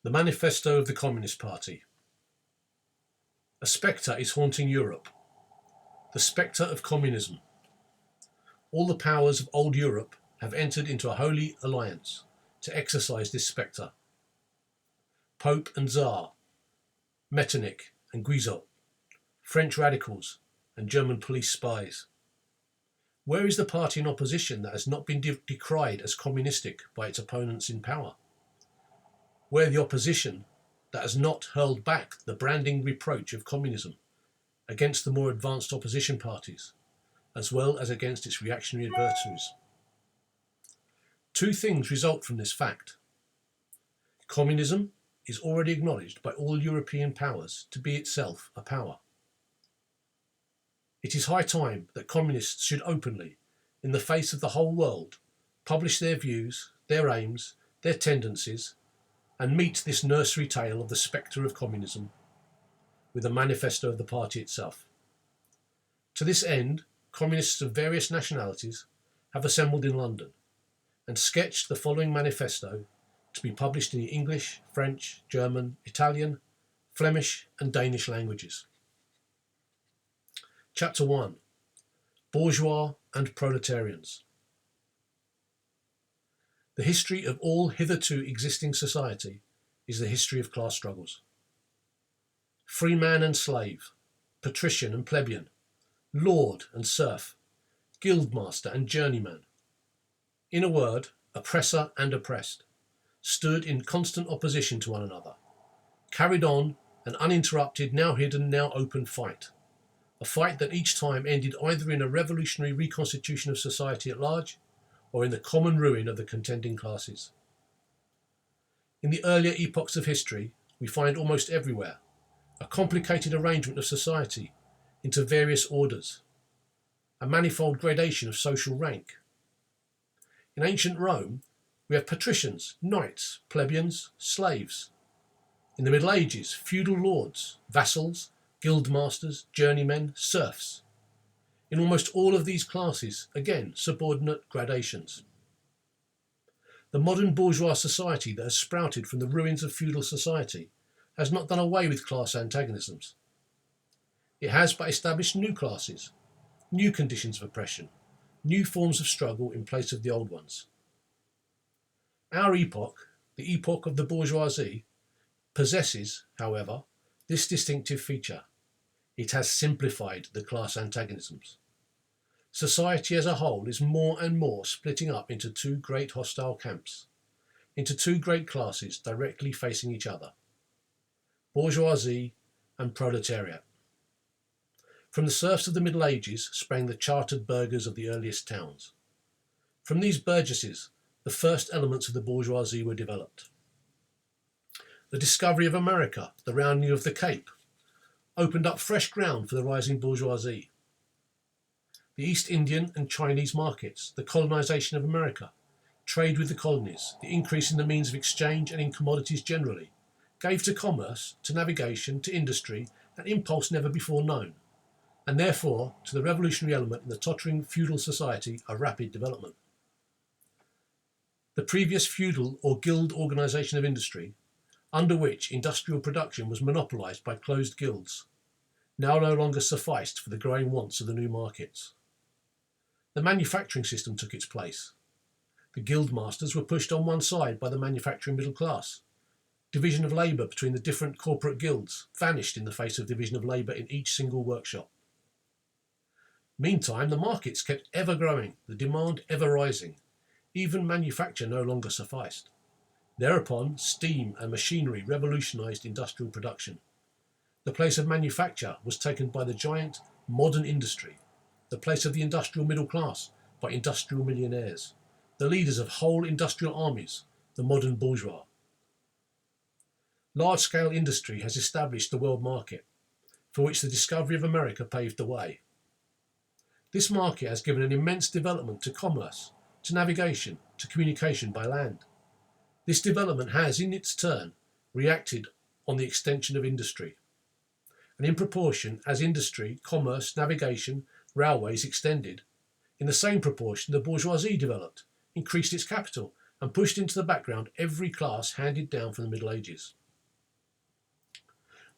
The Manifesto of the Communist Party. A spectre is haunting Europe. The spectre of communism. All the powers of old Europe have entered into a holy alliance to exorcise this spectre. Pope and Tsar, Metternich and Guizot, French radicals and German police spies. Where is the party in opposition that has not been decried as communistic by its opponents in power? Where the opposition that has not hurled back the branding reproach of communism against the more advanced opposition parties, as well as against its reactionary adversaries? Two things result from this fact. Communism is already acknowledged by all European powers to be itself a power. It is high time that communists should openly, in the face of the whole world, publish their views, their aims, their tendencies, and meet this nursery tale of the spectre of communism with a manifesto of the party itself. To this end, communists of various nationalities have assembled in London and sketched the following manifesto to be published in the English, French, German, Italian, Flemish and Danish languages. Chapter 1. Bourgeois and Proletarians. The history of all hitherto existing society is the history of class struggles. Free man and slave, patrician and plebeian, lord and serf, guildmaster and journeyman, in a word, oppressor and oppressed, stood in constant opposition to one another, carried on an uninterrupted, now hidden, now open fight, a fight that each time ended either in a revolutionary reconstitution of society at large or in the common ruin of the contending classes. In the earlier epochs of history, we find almost everywhere a complicated arrangement of society into various orders, a manifold gradation of social rank. In ancient Rome, we have patricians, knights, plebeians, slaves. In the Middle Ages, feudal lords, vassals, guildmasters, journeymen, serfs. In almost all of these classes, again, subordinate gradations. The modern bourgeois society that has sprouted from the ruins of feudal society has not done away with class antagonisms. It has but established new classes, new conditions of oppression, new forms of struggle in place of the old ones. Our epoch, the epoch of the bourgeoisie, possesses, however, this distinctive feature. It has simplified the class antagonisms. Society as a whole is more and more splitting up into two great hostile camps, into two great classes directly facing each other, bourgeoisie and proletariat. From the serfs of the Middle Ages sprang the chartered burghers of the earliest towns. From these burgesses, the first elements of the bourgeoisie were developed. The discovery of America, the rounding of the Cape, opened up fresh ground for the rising bourgeoisie. The East Indian and Chinese markets, the colonisation of America, trade with the colonies, the increase in the means of exchange and in commodities generally, gave to commerce, to navigation, to industry, an impulse never before known, and therefore to the revolutionary element in the tottering feudal society a rapid development. The previous feudal or guild organisation of industry, under which industrial production was monopolised by closed guilds, now no longer sufficed for the growing wants of the new markets. The manufacturing system took its place. The guildmasters were pushed on one side by the manufacturing middle class. Division of labour between the different corporate guilds vanished in the face of division of labour in each single workshop. Meantime, the markets kept ever growing, the demand ever rising. Even manufacture no longer sufficed. Thereupon, steam and machinery revolutionised industrial production. The place of manufacture was taken by the giant modern industry, the place of the industrial middle class by industrial millionaires, the leaders of whole industrial armies, the modern bourgeois. Large-scale industry has established the world market, for which the discovery of America paved the way. This market has given an immense development to commerce, to navigation, to communication by land. This development has, in its turn, reacted on the extension of industry. And in proportion as industry, commerce, navigation, railways extended, in the same proportion the bourgeoisie developed, increased its capital, and pushed into the background every class handed down from the Middle Ages.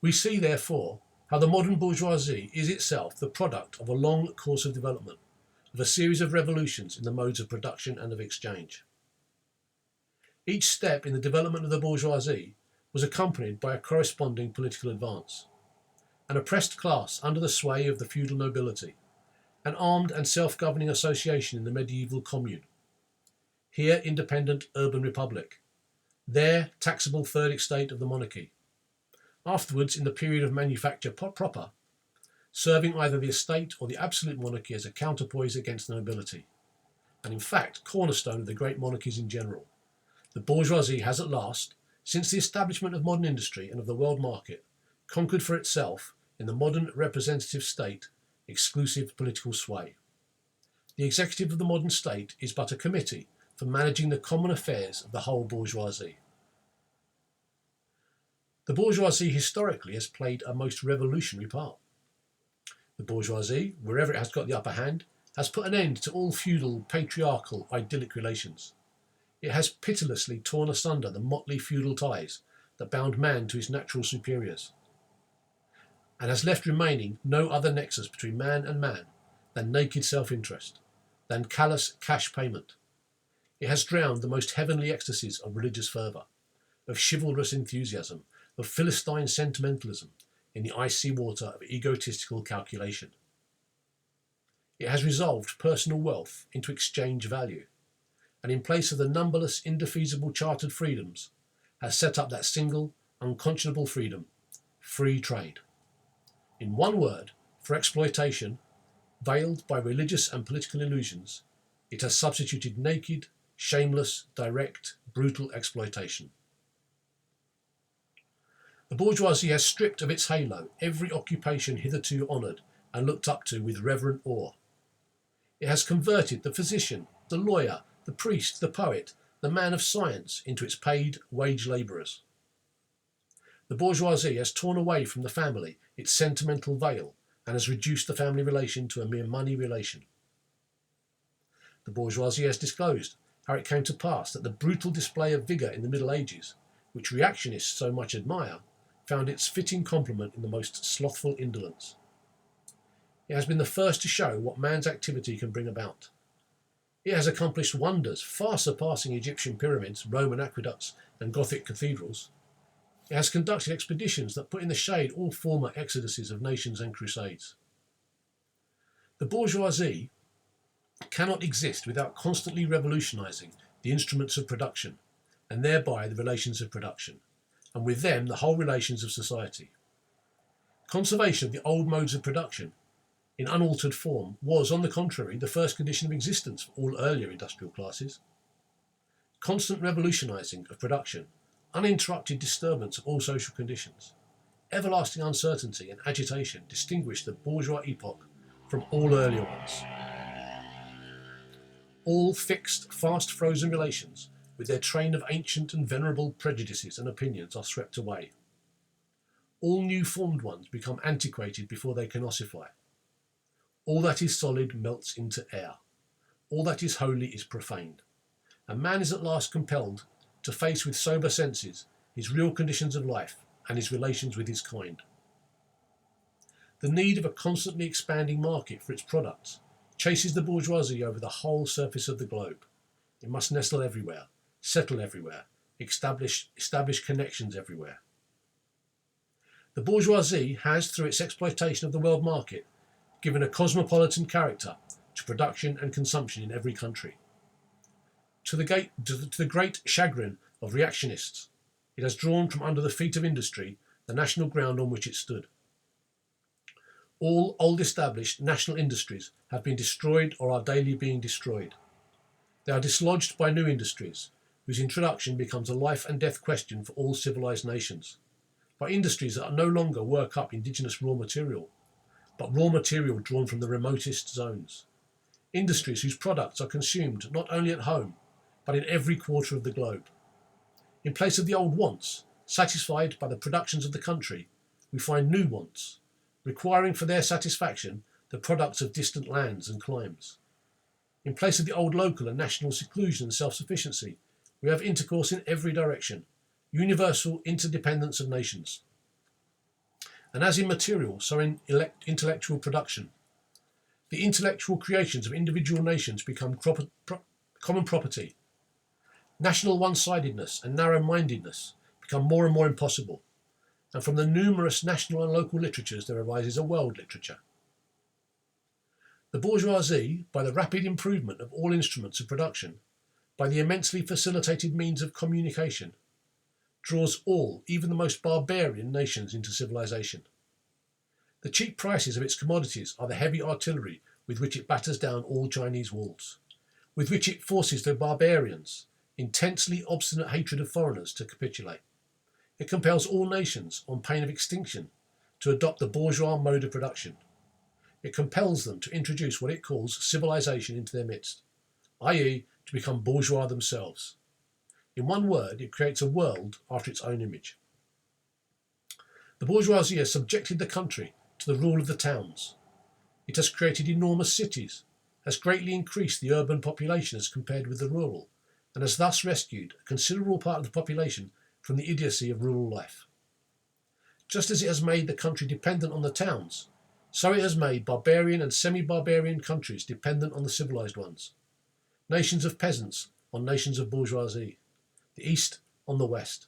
We see, therefore, how the modern bourgeoisie is itself the product of a long course of development, of a series of revolutions in the modes of production and of exchange. Each step in the development of the bourgeoisie was accompanied by a corresponding political advance. An oppressed class under the sway of the feudal nobility, an armed and self-governing association in the medieval commune, here independent urban republic, there taxable third estate of the monarchy, afterwards in the period of manufacture proper, serving either the estate or the absolute monarchy as a counterpoise against the nobility, and in fact cornerstone of the great monarchies in general. The bourgeoisie has at last, since the establishment of modern industry and of the world market, conquered for itself, in the modern representative state, exclusive political sway. The executive of the modern state is but a committee for managing the common affairs of the whole bourgeoisie. The bourgeoisie historically has played a most revolutionary part. The bourgeoisie, wherever it has got the upper hand, has put an end to all feudal, patriarchal, idyllic relations. It has pitilessly torn asunder the motley feudal ties that bound man to his natural superiors, and has left remaining no other nexus between man and man than naked self-interest, than callous cash payment. It has drowned the most heavenly ecstasies of religious fervour, of chivalrous enthusiasm, of Philistine sentimentalism in the icy water of egotistical calculation. It has resolved personal wealth into exchange value, and in place of the numberless indefeasible chartered freedoms, has set up that single, unconscionable freedom, free trade. In one word, for exploitation, veiled by religious and political illusions, it has substituted naked, shameless, direct, brutal exploitation. The bourgeoisie has stripped of its halo every occupation hitherto honoured and looked up to with reverent awe. It has converted the physician, the lawyer, the priest, the poet, the man of science into its paid wage labourers. The bourgeoisie has torn away from the family its sentimental veil and has reduced the family relation to a mere money relation. The bourgeoisie has disclosed how it came to pass that the brutal display of vigour in the Middle Ages, which reactionists so much admire, found its fitting complement in the most slothful indolence. It has been the first to show what man's activity can bring about. It has accomplished wonders far surpassing Egyptian pyramids, Roman aqueducts, and Gothic cathedrals. It has conducted expeditions that put in the shade all former exoduses of nations and crusades. The bourgeoisie cannot exist without constantly revolutionising the instruments of production, and thereby the relations of production, and with them the whole relations of society. Conservation of the old modes of production in unaltered form was, on the contrary, the first condition of existence for all earlier industrial classes. Constant revolutionising of production, uninterrupted disturbance of all social conditions, everlasting uncertainty and agitation distinguished the bourgeois epoch from all earlier ones. All fixed, fast-frozen relations, with their train of ancient and venerable prejudices and opinions, are swept away. All new-formed ones become antiquated before they can ossify. All that is solid melts into air. All that is holy is profaned. And man is at last compelled to face with sober senses his real conditions of life and his relations with his kind. The need of a constantly expanding market for its products chases the bourgeoisie over the whole surface of the globe. It must nestle everywhere, settle everywhere, establish connections everywhere. The bourgeoisie has, through its exploitation of the world market, given a cosmopolitan character to production and consumption in every country. To the great chagrin of reactionists, it has drawn from under the feet of industry the national ground on which it stood. All old established national industries have been destroyed or are daily being destroyed. They are dislodged by new industries, whose introduction becomes a life and death question for all civilised nations, by industries that no longer work up indigenous raw material, but raw material drawn from the remotest zones. Industries whose products are consumed not only at home, but in every quarter of the globe. In place of the old wants, satisfied by the productions of the country, we find new wants, requiring for their satisfaction the products of distant lands and climes. In place of the old local and national seclusion and self-sufficiency, We have intercourse in every direction, universal interdependence of nations. And as in material, so in intellectual production, the intellectual creations of individual nations become common property. National one-sidedness and narrow-mindedness become more and more impossible, and from the numerous national and local literatures there arises a world literature. The bourgeoisie, by the rapid improvement of all instruments of production, by the immensely facilitated means of communication, draws all, even the most barbarian nations into civilization. The cheap prices of its commodities are the heavy artillery with which it batters down all Chinese walls, with which it forces the barbarians, intensely obstinate hatred of foreigners, to capitulate. It compels all nations, on pain of extinction, to adopt the bourgeois mode of production. It compels them to introduce what it calls civilization into their midst, i.e., to become bourgeois themselves. In one word, it creates a world after its own image. The bourgeoisie has subjected the country to the rule of the towns. It has created enormous cities, has greatly increased the urban population as compared with the rural, and has thus rescued a considerable part of the population from the idiocy of rural life. Just as it has made the country dependent on the towns, so it has made barbarian and semi-barbarian countries dependent on the civilized ones. Nations of peasants on nations of bourgeoisie, the East on the West.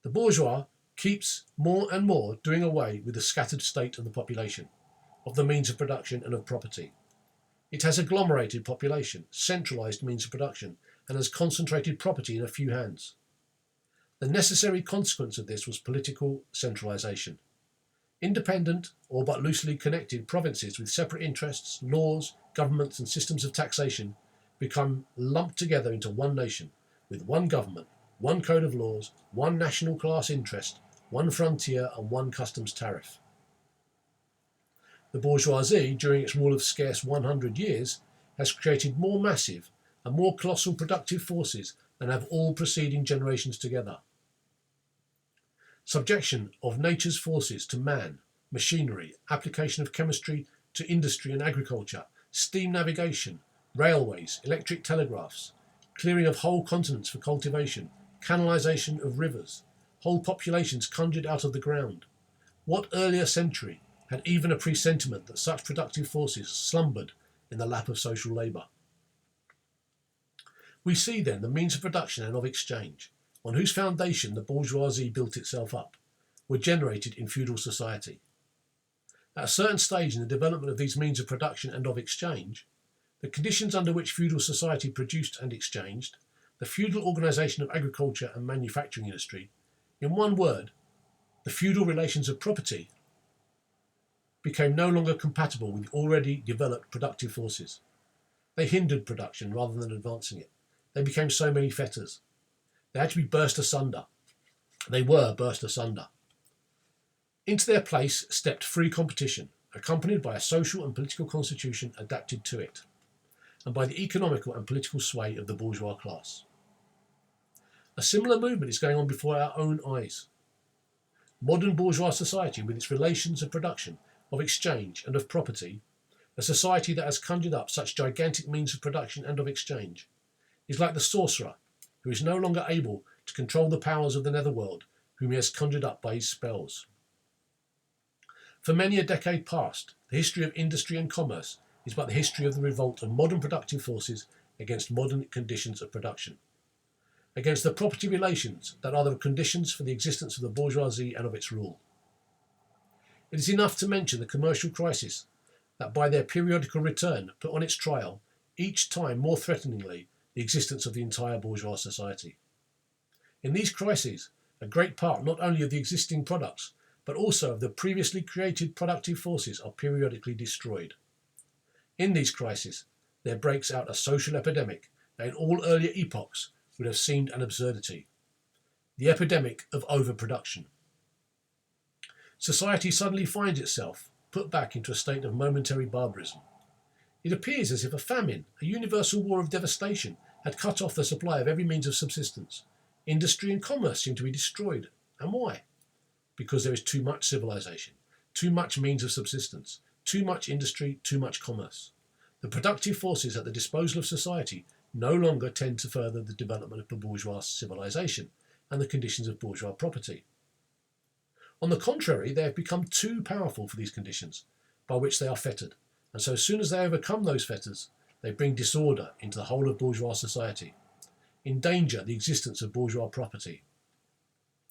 The bourgeois keeps more and more doing away with the scattered state of the population, of the means of production and of property. It has agglomerated population, centralised means of production, and has concentrated property in a few hands. The necessary consequence of this was political centralisation. Independent, or but loosely connected provinces with separate interests, laws, governments and systems of taxation become lumped together into one nation, with one government, one code of laws, one national class interest, one frontier and one customs tariff. The bourgeoisie, during its rule of scarce 100 years, has created more massive and more colossal productive forces than have all preceding generations together. Subjection of nature's forces to man, machinery, application of chemistry to industry and agriculture, steam navigation, railways, electric telegraphs, clearing of whole continents for cultivation, canalisation of rivers, whole populations conjured out of the ground. What earlier century had even a presentiment that such productive forces slumbered in the lap of social labour? We see then the means of production and of exchange, on whose foundation the bourgeoisie built itself up, were generated in feudal society. At a certain stage in the development of these means of production and of exchange, the conditions under which feudal society produced and exchanged, the feudal organisation of agriculture and manufacturing industry, in one word, the feudal relations of property, became no longer compatible with already developed productive forces. They hindered production rather than advancing it. They became so many fetters. They had to be burst asunder. They were burst asunder. Into their place stepped free competition, accompanied by a social and political constitution adapted to it, and by the economical and political sway of the bourgeois class. A similar movement is going on before our own eyes. Modern bourgeois society, with its relations of production, of exchange and of property, a society that has conjured up such gigantic means of production and of exchange, is like the sorcerer who is no longer able to control the powers of the netherworld, whom he has conjured up by his spells. For many a decade past, the history of industry and commerce is but the history of the revolt of modern productive forces against modern conditions of production, against the property relations that are the conditions for the existence of the bourgeoisie and of its rule. It is enough to mention the commercial crisis that by their periodical return put on its trial, each time more threateningly, the existence of the entire bourgeois society. In these crises, a great part not only of the existing products, but also of the previously created productive forces are periodically destroyed. In these crises, there breaks out a social epidemic that in all earlier epochs would have seemed an absurdity. The epidemic of overproduction. Society suddenly finds itself put back into a state of momentary barbarism. It appears as if a famine, a universal war of devastation, had cut off the supply of every means of subsistence. Industry and commerce seem to be destroyed. And why? Because there is too much civilization, too much means of subsistence, too much industry, too much commerce. The productive forces at the disposal of society no longer tend to further the development of bourgeois civilization and the conditions of bourgeois property. On the contrary, they have become too powerful for these conditions, by which they are fettered, and so as soon as they overcome those fetters, they bring disorder into the whole of bourgeois society, endanger the existence of bourgeois property.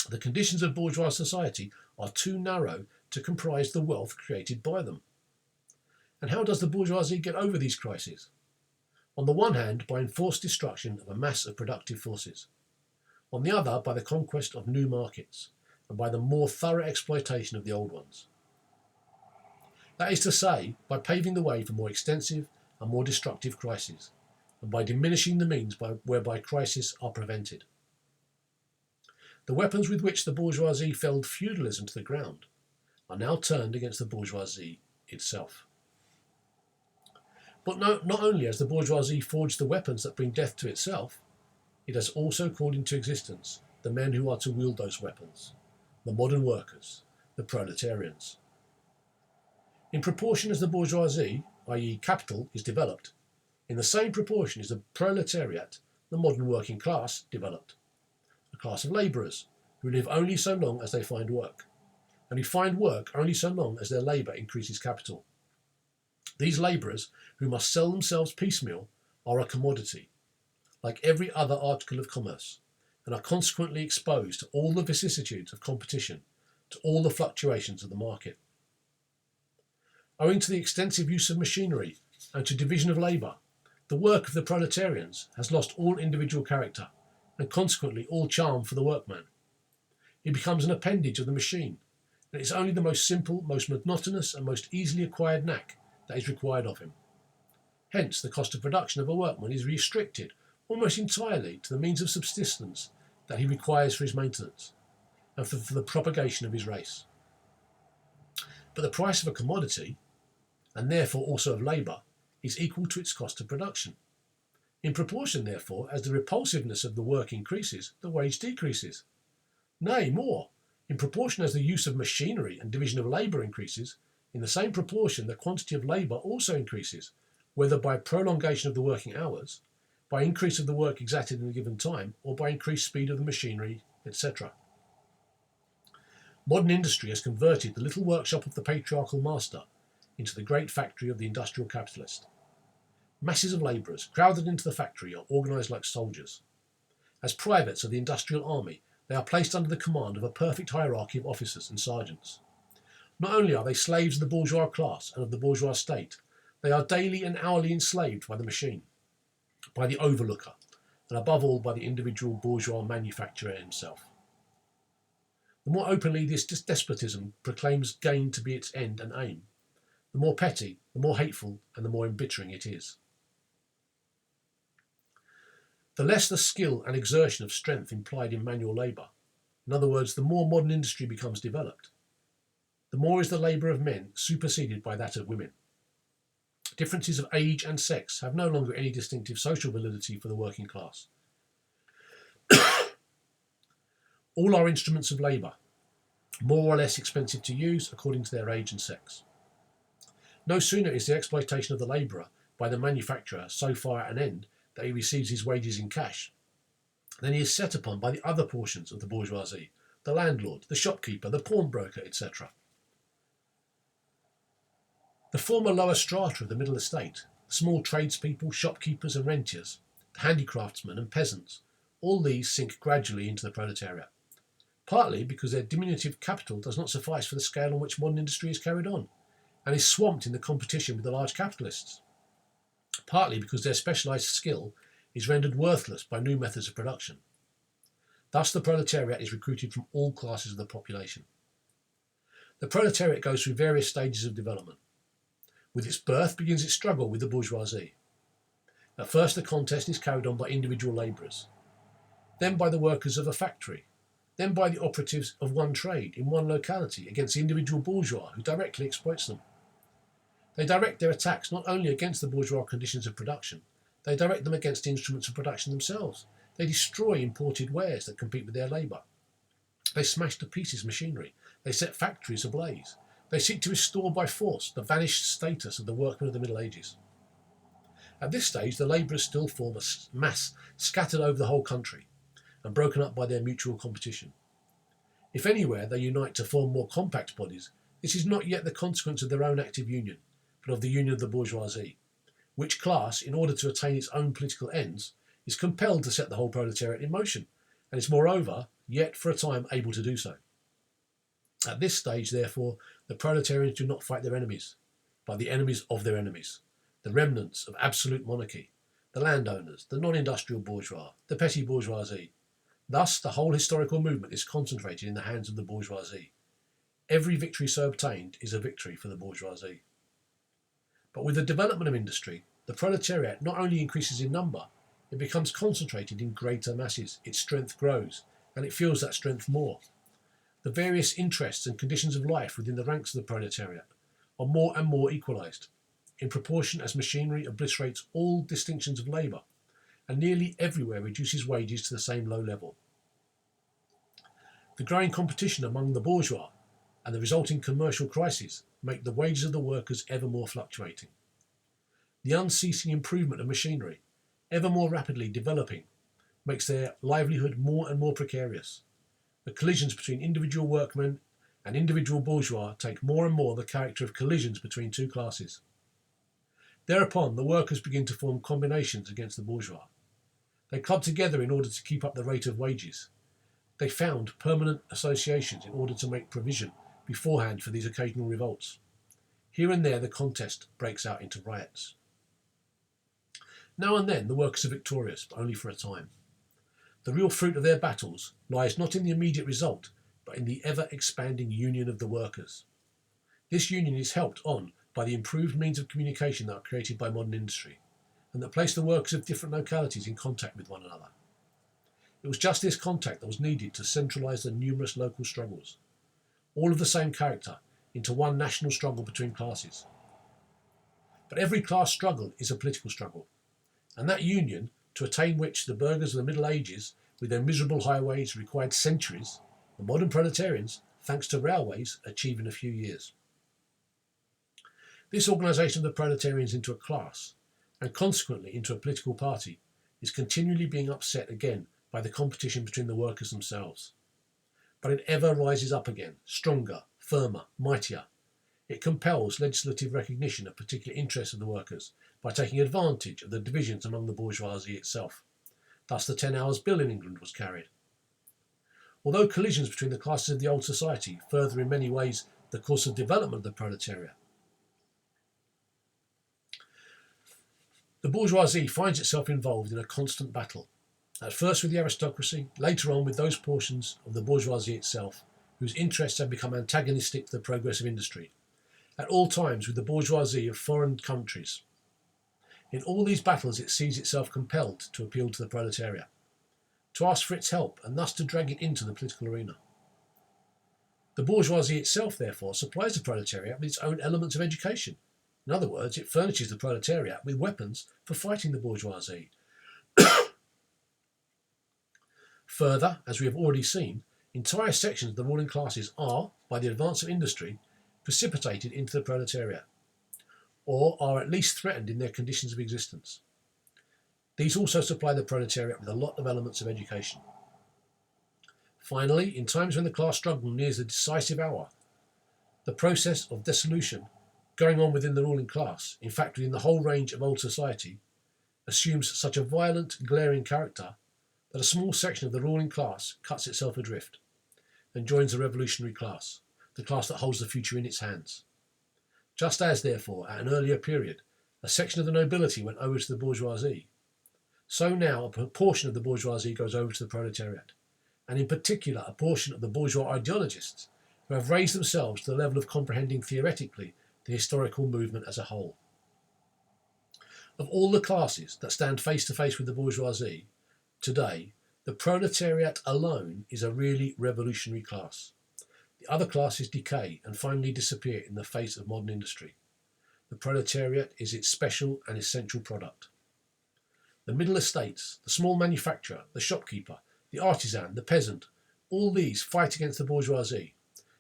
The conditions of bourgeois society are too narrow to comprise the wealth created by them. And how does the bourgeoisie get over these crises? On the one hand, by enforced destruction of a mass of productive forces. On the other, by the conquest of new markets, and by the more thorough exploitation of the old ones. That is to say, by paving the way for more extensive and more destructive crises, and by diminishing the means whereby crises are prevented. The weapons with which the bourgeoisie felled feudalism to the ground are now turned against the bourgeoisie itself. But not only has the bourgeoisie forged the weapons that bring death to itself, it has also called into existence the men who are to wield those weapons, the modern workers, the proletarians. In proportion as the bourgeoisie, i.e. capital, is developed, in the same proportion is the proletariat, the modern working class, developed. A class of labourers who live only so long as they find work, and who find work only so long as their labour increases capital. These labourers, who must sell themselves piecemeal, are a commodity, like every other article of commerce, and are consequently exposed to all the vicissitudes of competition, to all the fluctuations of the market. Owing to the extensive use of machinery and to division of labour, the work of the proletarians has lost all individual character, and consequently all charm for the workman. He becomes an appendage of the machine, and it is only the most simple, most monotonous, and most easily acquired knack that is required of him. Hence, the cost of production of a workman is restricted almost entirely to the means of subsistence that he requires for his maintenance and for the propagation of his race. But the price of a commodity, and therefore also of labour, is equal to its cost of production. In proportion, therefore, as the repulsiveness of the work increases, the wage decreases. Nay, more, in proportion as the use of machinery and division of labour increases, in the same proportion the quantity of labour also increases, whether by prolongation of the working hours, by increase of the work exacted in a given time, or by increased speed of the machinery, etc. Modern industry has converted the little workshop of the patriarchal master into the great factory of the industrial capitalist. Masses of labourers crowded into the factory are organised like soldiers. As privates of the industrial army, they are placed under the command of a perfect hierarchy of officers and sergeants. Not only are they slaves of the bourgeois class and of the bourgeois state, they are daily and hourly enslaved by the machine, by the overlooker, and above all by the individual bourgeois manufacturer himself. The more openly this despotism proclaims gain to be its end and aim, the more petty, the more hateful, and the more embittering it is. The less the skill and exertion of strength implied in manual labour, in other words, the more modern industry becomes developed, the more is the labour of men superseded by that of women. Differences of age and sex have no longer any distinctive social validity for the working class. All are instruments of labour, more or less expensive to use according to their age and sex. No sooner is the exploitation of the labourer by the manufacturer so far at an end that he receives his wages in cash, than he is set upon by the other portions of the bourgeoisie, the landlord, the shopkeeper, the pawnbroker, etc. The former lower strata of the middle estate, small tradespeople, shopkeepers and rentiers, the handicraftsmen and peasants, all these sink gradually into the proletariat, partly because their diminutive capital does not suffice for the scale on which modern industry is carried on, and is swamped in the competition with the large capitalists, partly because their specialised skill is rendered worthless by new methods of production. Thus the proletariat is recruited from all classes of the population. The proletariat goes through various stages of development. With its birth begins its struggle with the bourgeoisie. At first the contest is carried on by individual labourers, then by the workers of a factory, then by the operatives of one trade in one locality against the individual bourgeois who directly exploits them. They direct their attacks not only against the bourgeois conditions of production, they direct them against the instruments of production themselves. They destroy imported wares that compete with their labour. They smash to pieces machinery. They set factories ablaze. They seek to restore by force the vanished status of the workmen of the Middle Ages. At this stage, the labourers still form a mass scattered over the whole country and broken up by their mutual competition. If anywhere they unite to form more compact bodies, this is not yet the consequence of their own active union, but of the union of the bourgeoisie, which class, in order to attain its own political ends, is compelled to set the whole proletariat in motion, and is moreover yet for a time able to do so. At this stage, therefore, the proletarians do not fight their enemies, but the enemies of their enemies, the remnants of absolute monarchy, the landowners, the non-industrial bourgeois, the petty bourgeoisie. Thus, the whole historical movement is concentrated in the hands of the bourgeoisie. Every victory so obtained is a victory for the bourgeoisie. But with the development of industry, the proletariat not only increases in number, it becomes concentrated in greater masses, its strength grows, and it feels that strength more. The various interests and conditions of life within the ranks of the proletariat are more and more equalised, in proportion as machinery obliterates all distinctions of labour, and nearly everywhere reduces wages to the same low level. The growing competition among the bourgeois and the resulting commercial crises make the wages of the workers ever more fluctuating. The unceasing improvement of machinery, ever more rapidly developing, makes their livelihood more and more precarious. The collisions between individual workmen and individual bourgeois take more and more the character of collisions between two classes. Thereupon, the workers begin to form combinations against the bourgeois. They club together in order to keep up the rate of wages. They found permanent associations in order to make provision beforehand for these occasional revolts. Here and there the contest breaks out into riots. Now and then the workers are victorious, but only for a time. The real fruit of their battles lies not in the immediate result, but in the ever-expanding union of the workers. This union is helped on by the improved means of communication that are created by modern industry, and that place the workers of different localities in contact with one another. It was just this contact that was needed to centralise the numerous local struggles, all of the same character, into one national struggle between classes. But every class struggle is a political struggle, and that union, to attain which the burghers of the Middle Ages, with their miserable highways, required centuries, the modern proletarians, thanks to railways, achieve in a few years. This organisation of the proletarians into a class, and consequently into a political party, is continually being upset again by the competition between the workers themselves. But it ever rises up again, stronger, firmer, mightier. It compels legislative recognition of particular interests of the workers by taking advantage of the divisions among the bourgeoisie itself. Thus the 10 Hours Bill in England was carried. Although collisions between the classes of the old society further in many ways the course of development of the proletariat, the bourgeoisie finds itself involved in a constant battle, at first with the aristocracy, later on with those portions of the bourgeoisie itself whose interests have become antagonistic to the progress of industry, at all times with the bourgeoisie of foreign countries. In all these battles it sees itself compelled to appeal to the proletariat, to ask for its help and thus to drag it into the political arena. The bourgeoisie itself, therefore, supplies the proletariat with its own elements of education. In other words, it furnishes the proletariat with weapons for fighting the bourgeoisie. Further, as we have already seen, entire sections of the ruling classes are, by the advance of industry, precipitated into the proletariat, or are at least threatened in their conditions of existence. These also supply the proletariat with a lot of elements of education. Finally, in times when the class struggle nears the decisive hour, the process of dissolution going on within the ruling class, in fact within the whole range of old society, assumes such a violent, glaring character that a small section of the ruling class cuts itself adrift and joins the revolutionary class, the class that holds the future in its hands. Just as, therefore, at an earlier period, a section of the nobility went over to the bourgeoisie, so now a proportion of the bourgeoisie goes over to the proletariat, and in particular a portion of the bourgeois ideologists who have raised themselves to the level of comprehending theoretically the historical movement as a whole. Of all the classes that stand face to face with the bourgeoisie, today, the proletariat alone is a really revolutionary class. The other classes decay and finally disappear in the face of modern industry. The proletariat is its special and essential product. The middle estates, the small manufacturer, the shopkeeper, the artisan, the peasant, all these fight against the bourgeoisie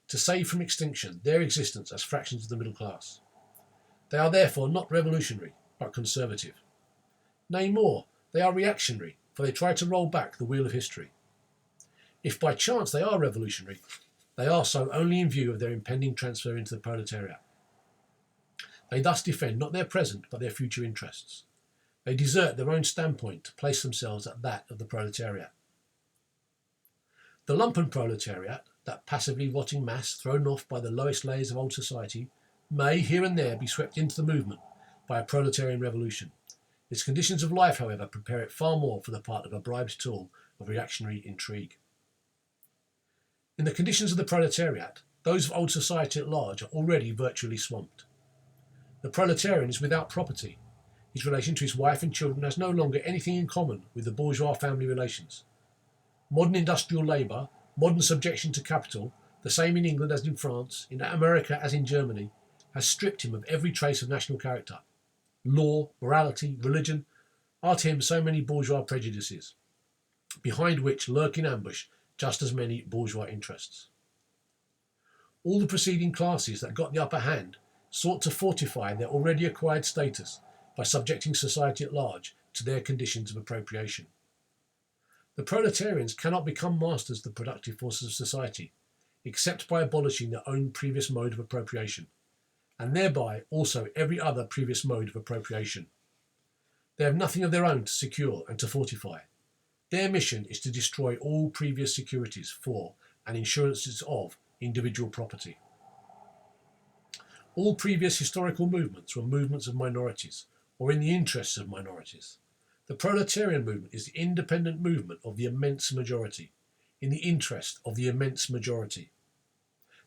to save from extinction their existence as fractions of the middle class. They are therefore not revolutionary, but conservative. Nay more, they are reactionary, for they try to roll back the wheel of history. If by chance they are revolutionary, they are so only in view of their impending transfer into the proletariat. They thus defend not their present but their future interests. They desert their own standpoint to place themselves at that of the proletariat. The lumpen proletariat, that passively rotting mass thrown off by the lowest layers of old society, may here and there be swept into the movement by a proletarian revolution. Its conditions of life, however, prepare it far more for the part of a bribed tool of reactionary intrigue. In the conditions of the proletariat, those of old society at large are already virtually swamped. The proletarian is without property. His relation to his wife and children has no longer anything in common with the bourgeois family relations. Modern industrial labour, modern subjection to capital, the same in England as in France, in America as in Germany, has stripped him of every trace of national character. Law, morality, religion are to him so many bourgeois prejudices, behind which lurk in ambush just as many bourgeois interests. All the preceding classes that got the upper hand sought to fortify their already acquired status by subjecting society at large to their conditions of appropriation. The proletarians cannot become masters of the productive forces of society, except by abolishing their own previous mode of appropriation, and thereby also every other previous mode of appropriation. They have nothing of their own to secure and to fortify. Their mission is to destroy all previous securities for and insurances of individual property. All previous historical movements were movements of minorities, or in the interests of minorities. The proletarian movement is the independent movement of the immense majority, in the interest of the immense majority.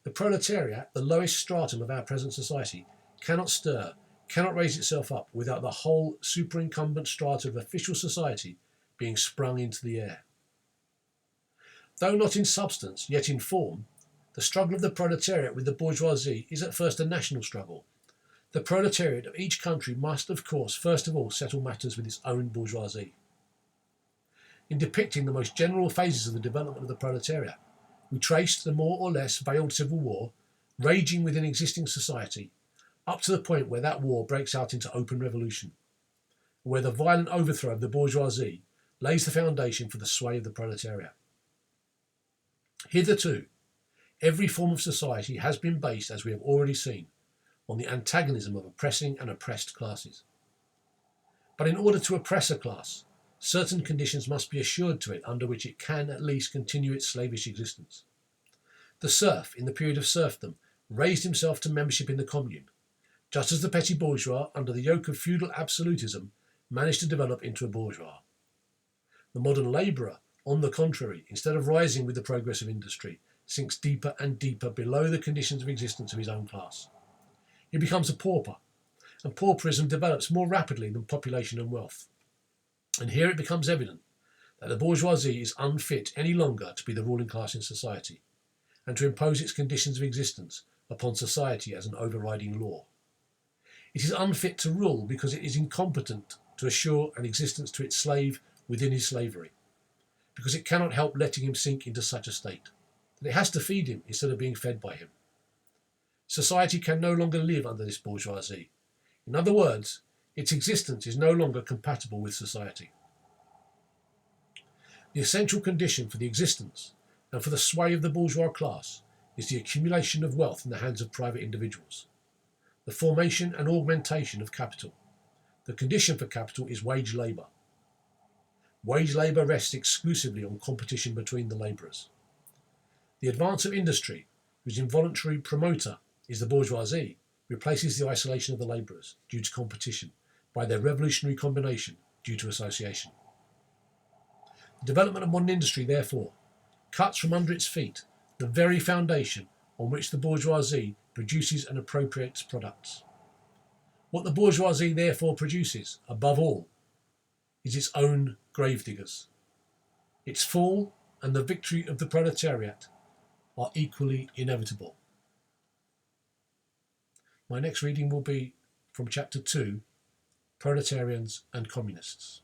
The proletariat, the lowest stratum of our present society, cannot stir, cannot raise itself up without the whole superincumbent strata of official society being sprung into the air. Though not in substance, yet in form, the struggle of the proletariat with the bourgeoisie is at first a national struggle. The proletariat of each country must, of course, first of all settle matters with its own bourgeoisie. In depicting the most general phases of the development of the proletariat, we traced the more or less veiled civil war raging within existing society up to the point where that war breaks out into open revolution, where the violent overthrow of the bourgeoisie lays the foundation for the sway of the proletariat. Hitherto, every form of society has been based, as we have already seen, on the antagonism of oppressing and oppressed classes. But in order to oppress a class, certain conditions must be assured to it under which it can at least continue its slavish existence. The serf, in the period of serfdom, raised himself to membership in the commune, just as the petty bourgeois, under the yoke of feudal absolutism, managed to develop into a bourgeois. The modern labourer, on the contrary, instead of rising with the progress of industry, sinks deeper and deeper below the conditions of existence of his own class. He becomes a pauper, and pauperism develops more rapidly than population and wealth. And here it becomes evident that the bourgeoisie is unfit any longer to be the ruling class in society, and to impose its conditions of existence upon society as an overriding law. It is unfit to rule because it is incompetent to assure an existence to its slave within his slavery, because it cannot help letting him sink into such a state, that it has to feed him instead of being fed by him. Society can no longer live under this bourgeoisie. In other words, its existence is no longer compatible with society. The essential condition for the existence and for the sway of the bourgeois class is the accumulation of wealth in the hands of private individuals, the formation and augmentation of capital. The condition for capital is wage labour. Wage labour rests exclusively on competition between the labourers. The advance of industry, whose involuntary promoter is the bourgeoisie, replaces the isolation of the labourers, due to competition, by their revolutionary combination, due to association. The development of modern industry, therefore, cuts from under its feet the very foundation on which the bourgeoisie produces and appropriates products. What the bourgeoisie therefore produces, above all, is its own gravediggers. Its fall and the victory of the proletariat are equally inevitable. My next reading will be from Chapter 2, Proletarians and Communists.